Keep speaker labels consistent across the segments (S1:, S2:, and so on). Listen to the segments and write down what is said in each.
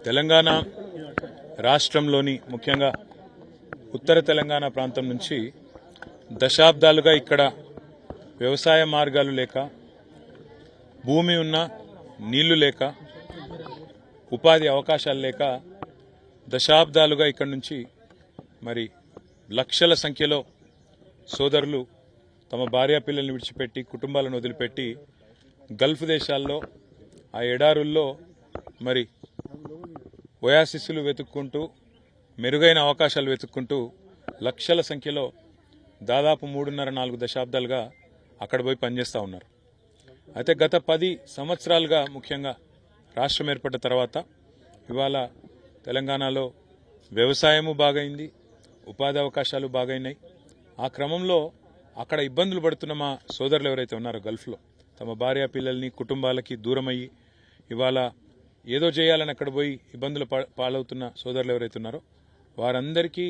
S1: తెలంగాణ రాష్ట్రంలోని ముఖ్యంగా ఉత్తర తెలంగాణ ప్రాంతం నుంచి దశాబ్దాలుగా ఇక్కడ వ్యవసాయ మార్గాలు లేక, భూమి ఉన్న నీళ్లు లేక, ఉపాధి అవకాశాలు లేక దశాబ్దాలుగా ఇక్కడ నుంచి మరి లక్షల సంఖ్యలో సోదరులు తమ భార్యా పిల్లల్ని విడిచిపెట్టి, కుటుంబాలను వదిలిపెట్టి గల్ఫ్ దేశాల్లో ఆ ఎడారుల్లో మరి ఒయాసిస్లు వెతుక్కుంటూ, మెరుగైన అవకాశాలు వెతుక్కుంటూ లక్షల సంఖ్యలో దాదాపు 3.5-4 దశాబ్దాలుగా అక్కడ పోయి పనిచేస్తూ ఉన్నారు. అయితే గత 10 సంవత్సరాలుగా ముఖ్యంగా రాష్ట్రం ఏర్పడ్డ తర్వాత ఇవాళ తెలంగాణలో వ్యవసాయము బాగైంది, ఉపాధి అవకాశాలు బాగైనాయి. ఆ క్రమంలో అక్కడ ఇబ్బందులు పడుతున్న మా సోదరులు ఎవరైతే ఉన్నారో గల్ఫ్లో తమ భార్య పిల్లల్ని కుటుంబాలకి దూరమయ్యి ఇవాళ ఏదో చేయాలని అక్కడ పోయి ఇబ్బందులు పాలవుతున్న సోదరులు ఎవరైతే ఉన్నారో వారందరికీ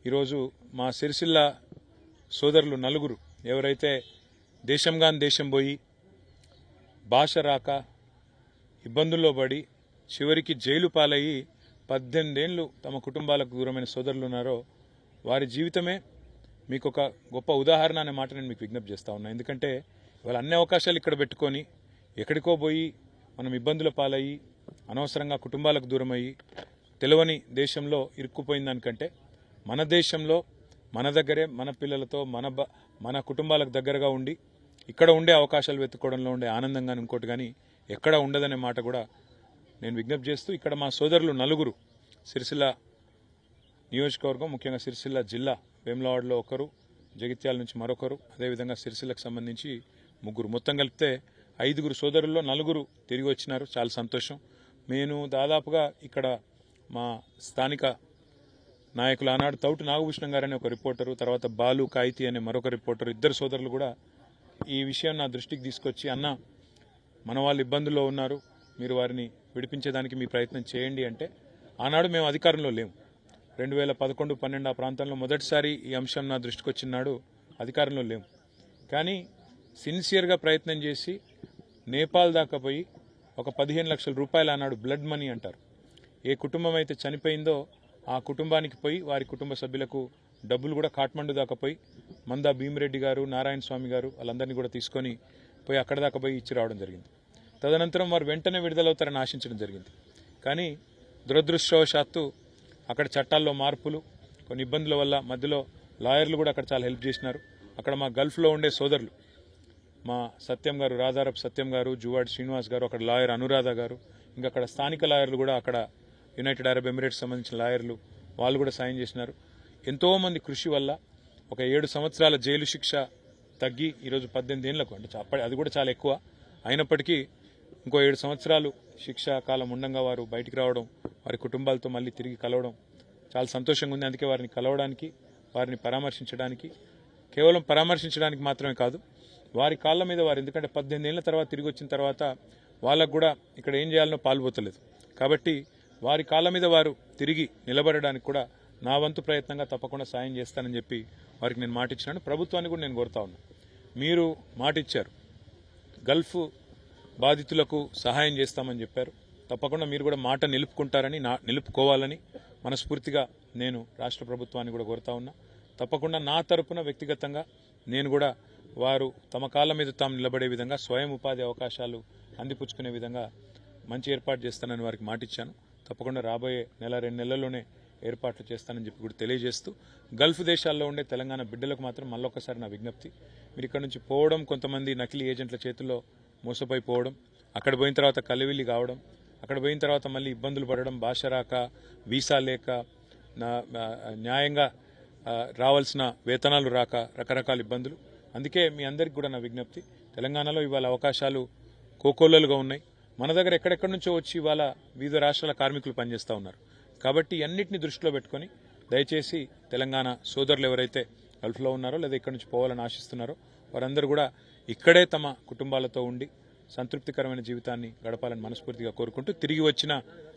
S1: ఈరోజు మా సిరిసిల్ల సోదరులు నలుగురు ఎవరైతే దేశంగాని దేశం పోయి భాష రాక ఇబ్బందుల్లో పడి చివరికి జైలు పాలయ్యి 18 ఏళ్లు తమ కుటుంబాలకు దూరమైన సోదరులు ఉన్నారో వారి జీవితమే మీకు ఒక గొప్ప ఉదాహరణ అనే మాట నేను మీకు విజ్ఞప్తి చేస్తా ఉన్నా. ఎందుకంటే ఇవాళ అన్ని అవకాశాలు ఇక్కడ పెట్టుకొని ఎక్కడికో పోయి మనం ఇబ్బందుల పాలయ్యి అనవసరంగా కుటుంబాలకు దూరమయ్యి తెలియని దేశంలో ఇరుక్కుపోయిన దానికంటే మన దేశంలో మన దగ్గరే మన పిల్లలతో మన కుటుంబాలకు దగ్గరగా ఉండి ఇక్కడ ఉండే అవకాశాలు వెతుక్కోవడంలో ఉండే ఆనందంగా ఇంకోటి కానీ ఎక్కడ ఉండదనే మాట కూడా నేను విజ్ఞప్తి చేస్తూ ఇక్కడ మా సోదరులు నలుగురు సిరిసిల్ల నియోజకవర్గం, ముఖ్యంగా సిరిసిల్ల జిల్లా వేములవాడలో ఒకరు, జగిత్యాల నుంచి మరొకరు, అదేవిధంగా సిరిసిల్లకు సంబంధించి 3, మొత్తం కలిపితే 5 సోదరుల్లో 4 తిరిగి వచ్చినారు. చాలా సంతోషం. నేను దాదాపుగా ఇక్కడ మా స్థానిక నాయకులు ఆనాడు తౌటి నాగభూషణం గారు అనే ఒక రిపోర్టరు, తర్వాత బాలు కాయితీ అనే మరొక రిపోర్టరు, 2 సోదరులు కూడా ఈ విషయం నా దృష్టికి తీసుకొచ్చి, అన్న మన వాళ్ళు ఇబ్బందుల్లో ఉన్నారు, మీరు వారిని విడిపించేదానికి మీ ప్రయత్నం చేయండి అంటే ఆనాడు మేము అధికారంలో లేము. 2011-12 ఆ ప్రాంతంలో మొదటిసారి ఈ అంశం నా దృష్టికి వచ్చినాడు అధికారంలో లేము. కానీ సిన్సియర్గా ప్రయత్నం చేసి నేపాల్ దాకా పోయి ఒక 15 లక్షల రూపాయలు ఆనాడు బ్లడ్ మనీ అంటారు, ఏ కుటుంబం అయితే చనిపోయిందో ఆ కుటుంబానికి పోయి వారి కుటుంబ సభ్యులకు డబ్బులు కూడా కాఠ్మండు దాకా పోయి మందా భీమిరెడ్డి గారు, నారాయణ స్వామి గారు వాళ్ళందరినీ కూడా తీసుకొని పోయి అక్కడ దాకా పోయి ఇచ్చి రావడం జరిగింది. తదనంతరం వారు వెంటనే విడుదలవుతారని ఆశించడం జరిగింది. కానీ దురదృష్టవశాత్తు అక్కడ చట్టాల్లో మార్పులు, కొన్ని ఇబ్బందుల వల్ల మధ్యలో లాయర్లు కూడా అక్కడ చాలా హెల్ప్ చేసినారు. అక్కడ మా గల్ఫ్లో ఉండే సోదరులు, మా సత్యం గారు, రాధారప్ సత్యం గారు, జువాడి శ్రీనివాస్ గారు, అక్కడ లాయర్ అనురాధ గారు, ఇంకా అక్కడ స్థానిక లాయర్లు కూడా, అక్కడ యునైటెడ్ అరబ్ ఎమిరేట్స్ సంబంధించిన లాయర్లు వాళ్ళు కూడా సాయం చేసినారు. ఎంతోమంది కృషి వల్ల ఒక 7 సంవత్సరాల జైలు శిక్ష తగ్గి ఈరోజు 18 ఏళ్లకు, అంటే అది కూడా చాలా ఎక్కువ అయినప్పటికీ ఇంకో 7 సంవత్సరాలు శిక్షా కాలం ఉండగా వారు బయటికి రావడం, వారి కుటుంబాలతో మళ్ళీ తిరిగి కలవడం చాలా సంతోషంగా ఉంది. అందుకే వారిని కలవడానికి, వారిని పరామర్శించడానికి, కేవలం పరామర్శించడానికి మాత్రమే కాదు, వారి కాళ్ళ మీద వారు, ఎందుకంటే 18 ఏళ్ల తర్వాత తిరిగి వచ్చిన తర్వాత వాళ్ళకు కూడా ఇక్కడ ఏం చేయాలనో పాల్పోతలేదు. కాబట్టి వారి కాళ్ళ మీద వారు తిరిగి నిలబడడానికి కూడా నా వంతు ప్రయత్నంగా తప్పకుండా సాయం చేస్తానని చెప్పి వారికి నేను మాట ఇచ్చినాను. ప్రభుత్వాన్ని కూడా నేను కోరుతా ఉన్నా, మీరు మాట ఇచ్చారు, గల్ఫ్ బాధితులకు సహాయం చేస్తామని చెప్పారు, తప్పకుండా మీరు కూడా మాట నిలుపుకుంటారని, నిలుపుకోవాలని మనస్ఫూర్తిగా నేను రాష్ట్ర ప్రభుత్వాన్ని కూడా కోరుతా ఉన్నా. తప్పకుండా నా తరపున వ్యక్తిగతంగా నేను కూడా వారు తమ కాళ్ళ మీద తాము నిలబడే విధంగా, స్వయం ఉపాధి అవకాశాలు అందిపుచ్చుకునే విధంగా మంచి ఏర్పాటు చేస్తానని వారికి మాటిచ్చాను. తప్పకుండా రాబోయే 1-2 నెలల్లోనే ఏర్పాట్లు చేస్తానని చెప్పి కూడా తెలియజేస్తూ, గల్ఫ్ దేశాల్లో ఉండే తెలంగాణ బిడ్డలకు మాత్రం మళ్ళొక్కసారి నా విజ్ఞప్తి, మీరు ఇక్కడ నుంచి పోవడం, కొంతమంది నకిలీ ఏజెంట్ల చేతుల్లో మోసపోయిపోవడం, అక్కడ పోయిన తర్వాత కలివిల్లి కావడం, అక్కడ పోయిన తర్వాత మళ్ళీ ఇబ్బందులు పడడం, భాష రాక, వీసా లేక, న్యాయంగా రావాల్సిన వేతనాలు రాక, రకరకాల ఇబ్బందులు. అందుకే మీ అందరికీ కూడా నా విజ్ఞప్తి, తెలంగాణలో ఇవాళ అవకాశాలు కోకోల్లలుగా ఉన్నాయి. మన దగ్గర ఎక్కడెక్కడి నుంచో వచ్చి ఇవాళ వివిధ రాష్ట్రాల కార్మికులు పనిచేస్తూ ఉన్నారు. కాబట్టి అన్నింటినీ దృష్టిలో పెట్టుకొని దయచేసి తెలంగాణ సోదరులు ఎవరైతే గల్ఫ్లో ఉన్నారో లేదా ఇక్కడి నుంచి పోవాలని ఆశిస్తున్నారో వారందరూ కూడా ఇక్కడే తమ కుటుంబాలతో ఉండి సంతృప్తికరమైన జీవితాన్ని గడపాలని మనస్ఫూర్తిగా కోరుకుంటూ, తిరిగి వచ్చిన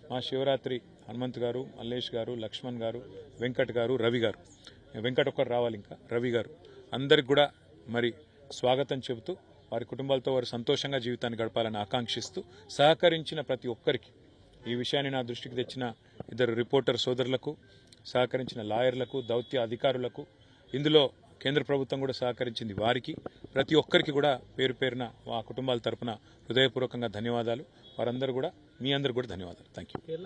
S1: మా శివరాత్రి హనుమంత్ గారు, మల్లేష్ గారు, లక్ష్మణ్ గారు, వెంకట్ గారు, రవి గారు, వెంకట్ ఒక్కరు రావాలి, ఇంకా రవి గారు, అందరికి కూడా మరి స్వాగతం చెబుతూ వారి కుటుంబాలతో వారు సంతోషంగా జీవితాన్ని గడపాలని ఆకాంక్షిస్తూ, సహకరించిన ప్రతి ఒక్కరికి ఈ విషయాన్ని నా దృష్టికి తెచ్చిన ఇద్దరు రిపోర్టర్ సోదరులకు, సహకరించిన లాయర్లకు, దౌత్య అధికారులకు, ఇందులో కేంద్ర ప్రభుత్వం కూడా సహకరించింది వారికి, ప్రతి ఒక్కరికి కూడా పేరు పేరున ఆ కుటుంబాల తరపున హృదయపూర్వకంగా ధన్యవాదాలు. వారందరూ కూడా, మీ అందరూ కూడా ధన్యవాదాలు. Thank you.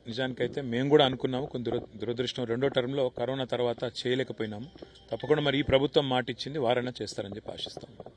S1: నిజానికైతే మేము కూడా అనుకున్నాము, కొంత దురదృష్టం రెండో టర్మ్లో కరోనా తర్వాత చేయలేకపోయినాము. తప్పకుండా మరి ఈ ప్రభుత్వం మాట ఇచ్చింది, వారైనా చేస్తారని చెప్పి ఆశిస్తాం.